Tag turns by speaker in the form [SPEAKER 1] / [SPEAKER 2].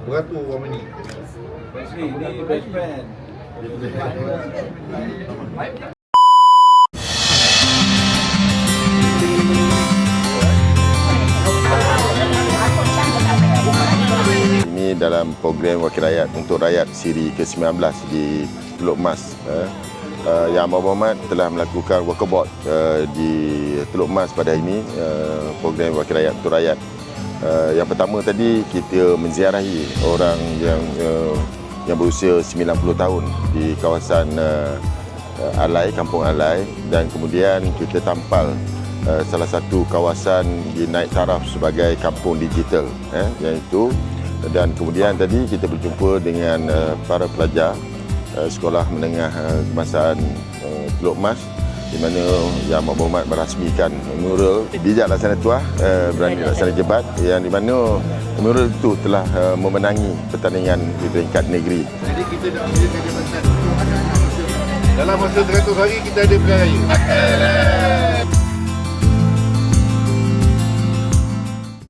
[SPEAKER 1] Beratur orang ni.
[SPEAKER 2] Ini best friend.
[SPEAKER 3] Ini dalam program Wakil Rakyat untuk Rakyat siri ke-19 di Teluk Mas. Yang Abang Berhormat telah melakukan walkabout di Teluk Mas pada hari ini, program Wakil Rakyat untuk Rakyat. Yang pertama tadi kita menziarahi orang yang berusia 90 tahun di kawasan Alai, Kampung Alai, dan kemudian kita tampal salah satu kawasan di naik taraf sebagai kampung digital, iaitu, dan kemudian tadi kita berjumpa dengan para pelajar Sekolah Menengah Kebangsaan Teluk Mas, di mana Yang Amat Berhormat merasmikan mural Bijak Laksana Tuah, Berani Laksana Jebat, yang di mana mural itu telah memenangi pertandingan di peringkat negeri.
[SPEAKER 1] Jadi kita nak mulakan jabatan dalam masa 100 hari kita ada pilihan raya.